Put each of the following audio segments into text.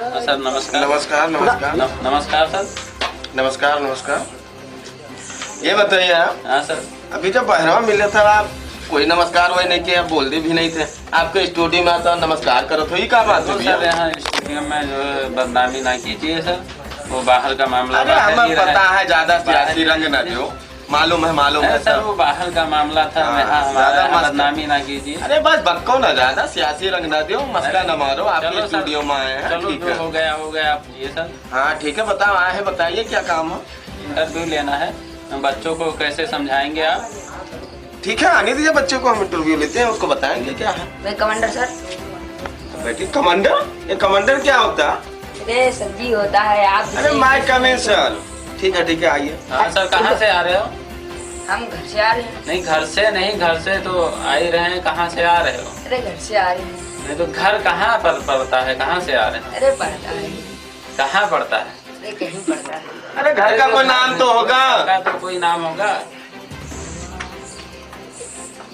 Sir नमस्कार। नमस्कार नमस्कार नमस्कार सर। नमस्कार नमस्कार। ये बताइए आप। हाँ सर। अभी जब बहरवा मिले थे आप कोई नमस्कार वही नहीं किया, बोलते भी नहीं थे। आपके स्टूडियो में आता नमस्कार करो तो ये क्या बात है? सर यहाँ स्टूडियो में जो है बदनामी ना कीजिए सर, वो बाहर का मामला। अरे हमें पता है, ज्यादा सियासी रंग न दो, मालूम है सर वो बाहर का मामला था। हमारा बदनामी ना कीजिए। अरे बस बक्को ना, ज्यादा सियासी रंग ना दो, मसला न मारो। आपके स्टूडियो में आए हैं। चलो जो हो गया आप ये सर। हाँ ठीक है, बताओ आए हैं, बताइए क्या काम है? इंटरव्यू लेना है, बच्चों को कैसे समझाएंगे आप? ठीक है, आने दीजिए बच्चे को, हम इंटरव्यू लेते हैं, उसको बताएंगे क्या है। मैं कमांडर सर। बेटी कमांडर? ये कमांडर क्या होता है? अरे सब्जी होता है आप। अरे माय कमिंग सर। ठीक है आइए। हाँ सर, कहाँ से आ रहे हो? हम घर से आ रहे हैं। नहीं घर से तो आ ही रहे हैं, कहाँ से आ रहे हो? अरे घर से आ रहे हैं। नहीं तो घर कहाँ पर पड़ता है, कहाँ से आ रहे हैं? अरे पढ़ता है। कहाँ पड़ता है? अरे कहीं पढ़ता है। अरे घर का कोई नाम तो होगा। घर का तो कोई नाम होगा।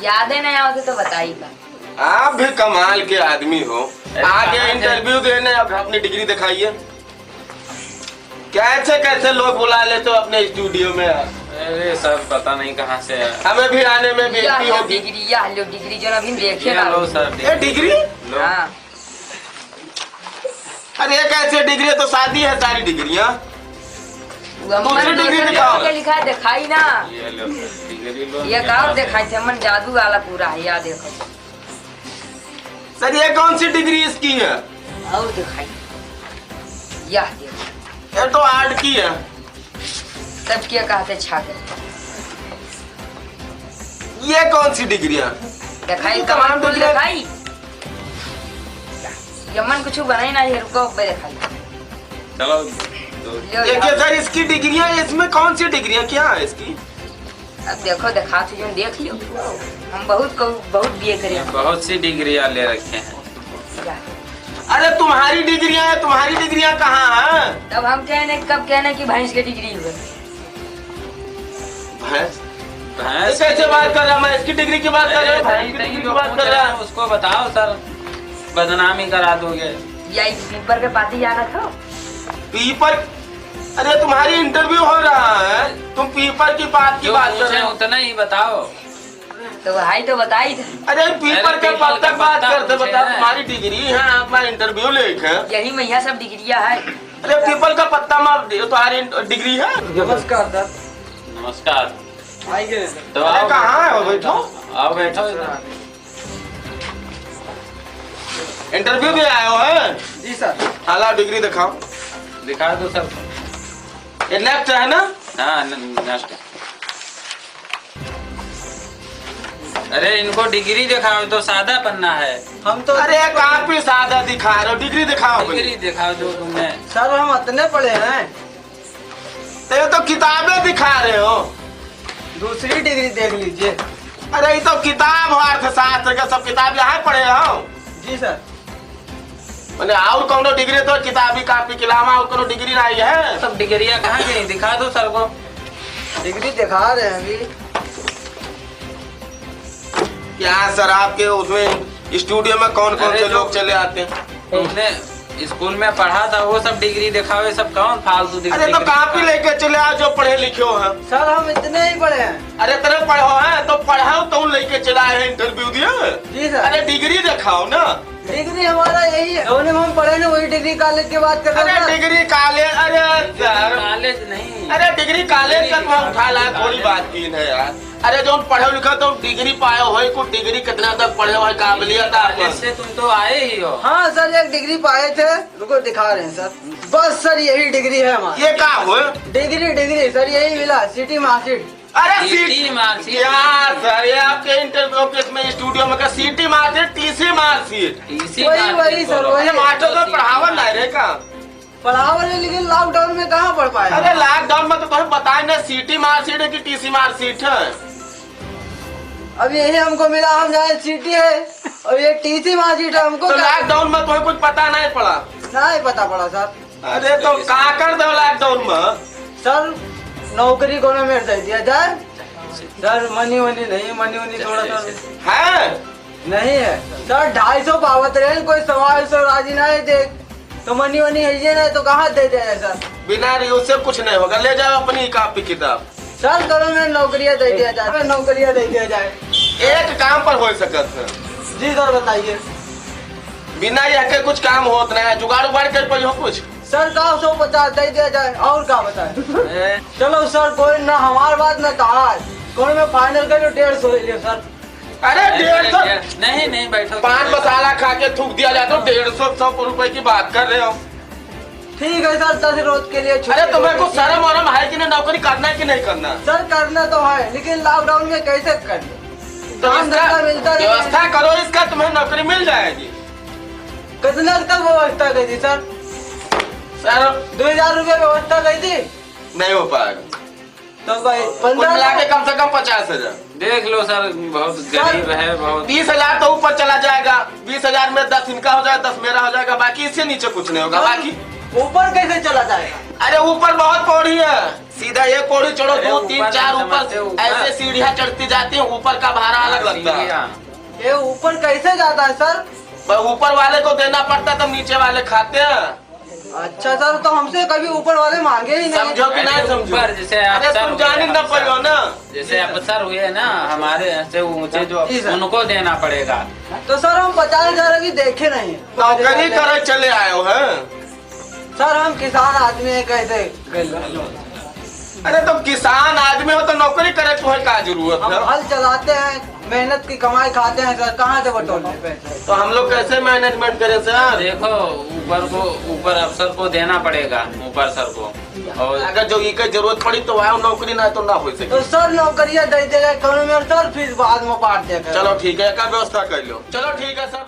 याद है नहीं आओगे तो बताइएगा। आप भी कमाल के आदमी हो। आगे इंटरव्यू देने अब अपनी डिग्री दिखाइए। कैसे लोग बुला ले तो अपने स्टूडियो में। अरे सर पता नहीं कहाँ से है। हमें भी आने में बेइज्जती होगी। डिग्री जो अभी देखे ना। लो सर ये डिग्री? हाँ। अरे कैसे डिग्री? तो शादी है सारी डिग्रियाँ। दूसरी डिग्री दिखाओ। लिखा है दिखाई ना। ये लो डिग्री लो। ये काम दिखाई थे, मन जादू वाला पूरा है। याद देखो सर ये कौन सी डिग्री इसकी है? और दिखाई। यह देखो ये तो आर्ट की है। सब क्या कहते छात्र। ये कौन सी डिग्री है? दिखाई कमान तो दिखाई। यमन कुछ बनाई ना, ये रुको बे दिखाई। चलो ये क्या सर इसकी डिग्रियां? इसमें कौन सी डिग्रियां क्या है इसकी? अब देखो दिखा तो जो देख लियो। हम बहुत दिए करें। बहुत सी डिग्रियां ले रखे हैं। अरे तुम्हारी डिग्रियां कहाँ हैं? तब हम कब कहने की भैंस की डिग्री हुई। भैंस? भैंस कैसे बात कर रहा? मैं इसकी डिग्री की बात कर रहा हूँ, भैंस की नहीं, डिग्री की बात कर रहा हूँ। उसको बताओ सर, बदनामी करा दोगे। या पीपर के पाती जाना था। पीपर? अरे तुम्हारी इंटरव्यू हो रहा है, तुम पीपर की बात कर रहे हो। उतना ही बताओ। तो भाई तो बताई थे। अरे पीपर के पद तक बात करते, बता तुम्हारी डिग्री है, आप मैं इंटरव्यू लेके। यही मैया सब डिग्रियां है। अरे पीपल का पत्ता मार तुम्हारी डिग्री है। नमस्कार सर। नमस्कार। आइए तो अरे कहाँ है? बैठो। आओ बैठो। इंटरव्यू भी आए हो है? जी सर। हाला डिग्री दिखाओ। दिखा दो सर। ये लेफ्ट है ना? हाँ नेक्स्ट। अरे इनको डिग्री दिखाओ, तो सादा पन्ना है। हम तो अरे काफी सादा दिखा रहे हो, डिग्री दिखाओ। डिग्री दिखाओ जो तुमने। सर हम इतने पढ़े हैं। तो ये तो किताबें दिखा रहे हो। दूसरी डिग्री देख लीजिए। अरे ये तो किताब हो, अर्थशास्त्र का सब किताब यहाँ पढ़े हो। जी सर। मैंने और कौनो डिग्री तो किताबी कापी के अलावा और कोनो डिग्री नहीं है। सब डिग्रियां कहाँ गई? दिखा दो सर को। डिग्री दिखा रहे हैं अभी। क्या सर आपके उसमें स्टूडियो में कौन से लोग चले आते हैं? तुमने स्कूल में पढ़ा था वो सब डिग्री दिखाओ, ये सब कौन फालतू डिग्री? अरे तो कापी लेके चले आओ जो पढ़े लिखे हो हैं। सर हम इतने ही पढ़े हैं। अरे तेरे पढ़ो है तो पढ़ाओ, तुम लेके चला है इंटरव्यू दिया। जी सर। अरे डिग्री दिखाओ ना। डिग्री हमारा यही है, दोनों में हम पढ़े ना, वही डिग्री कॉलेज की बात कर रहे अरे हैं। Degree college? अरे यार कॉलेज नहीं। अरे डिग्री कॉलेज का तुम उठा ला, थोड़ी बात की है यार। अरे जो पढ़े लिखा तो डिग्री पाए हो, कुछ डिग्री कितना तक पढ़े हो, काबिलियत कॉलेज से तुम तो आए ही हो। हाँ सर एक डिग्री पाए थे, रुको दिखा रहे हैं सर। बस सर यही डिग्री है हमारी। ये क्या हो? डिग्री सर यही मिला, सिटी मार्कशीट। अरे सीटी मार्कशीट यार सर, ये आपके इंटरव्यू ऑफिस में स्टूडियो में का सीटी मार्कशीट, टीसी मार्कशीट। वही सर वही। मास्टर तो पढ़ावा नहीं रे का? पढ़ावा नहीं, लेकिन लॉकडाउन में कहाँ पढ़ पाए। अरे लॉकडाउन में तो तुम्हें बताए ना सीटी मार्कशीट है कि टीसी मार्कशीट है। अब यही हमको मिला, हम जाए सिटी है और ये टीसी मार्कशीट है हमको। तो लॉकडाउन में तुम्हें कुछ पता नहीं पड़ा? नहीं पता पड़ा सर। अरे तो कहाँ कर दो लॉकडाउन में? सर नौकरी को मेरे दे दिया जाए सर। मनी नहीं थोड़ा सा है नहीं है सर। 250 पावत रहे, कोई 125 राजी नहीं देख। तो मनी वनी है ना तो कहाँ दे दिया जाए सर? बिना उससे कुछ नहीं होगा, ले जाओ अपनी कॉपी किताब। सर करो में नौकरियाँ दे दिया जाए, नौकरियाँ दे दिया जाए। एक काम पर हो सकत है। जी सर बताइए। बिना यह के कुछ काम होत नहीं है, जुगाड़ उगाड़ कर पाई हो कुछ? सर का 150 दे दिया जाए और क्या बताए? चलो सर कोई ना हमारी बात ना कहा, कोई में फाइनल कर 150 ले लियो सर। अरे 150 नहीं नहीं बैठो। पान मसाला खा के थूक दिया जाए तो 150 रुपए की बात कर रहे हो। ठीक है सर 10 रोज के लिए छुट्टी। अरे तुम्हें कुछ शर्म वरम है कि नहीं, नौकरी करना है कि नहीं करना? सर करना तो है लेकिन लॉकडाउन में कैसे कर तो काम धंधा मिलता नहीं है। व्यवस्था करो इसका, तुम्हें नौकरी मिल जाएगी। कितना तक व्यवस्था की थी सर? सर 2000 रुपये व्यवस्था की थी। नहीं हो पाएगा, तो भाई कुल मिला के 15 कम से कम 50,000। देख लो सर, बहुत गरीब है बहुत। 20,000 तो ऊपर चला जाएगा। 20,000 में 10 इनका हो जाएगा, 10 मेरा हो जाएगा, बाकी इससे नीचे कुछ नहीं होगा। बाकी ऊपर कैसे चला जाएगा? अरे ऊपर बहुत पौड़ी है, सीधा एक पौड़ी चढ़ो, अरे 2 3 ऊपर 4 नहीं ऊपर समझते ऊपर। ऐसे सीढ़ियाँ चढ़ती जाती हैं, ऊपर का भाड़ा अलग लगता है। ये ऊपर कैसे जाता है सर? ऊपर वाले को देना पड़ता है, तब नीचे वाले खाते हैं। अच्छा सर तो हमसे कभी ऊपर वाले मांगे ही नहीं। समझो कि नहीं समझो? ऊपर जैसे अरे अफसर तुम हुए, जान ही ना अफसर। पाओ ना। जैसे अफसर हुए ना हमारे से ऊंचे जो, जी सर। उनको देना पड़ेगा। तो सर हम 50,000 की देखे नहीं। नौकरी करे चले आए हो हैं? सर हम किसान आदमी है कैसे? अरे तुम किसान आदमी हो तो नौकरी करे तुम्हें क्या जरूरत हम है? हल चलाते हैं, मेहनत की कमाई खाते हैं सर, कहाँ से बटोरने पैसे? तो हम लोग कैसे मैनेजमेंट करें सर? देखो ऊपर अफसर को देना पड़ेगा, ऊपर सर को। और अगर जो की जरूरत पड़ी तो आए नौकरी, ना तो ना हो सके। तो सर नौकरियाँ दे देगा कौन में सर, फिर बाद में बांट देगा। चलो ठीक है, का व्यवस्था कर लो। चलो ठीक है सर।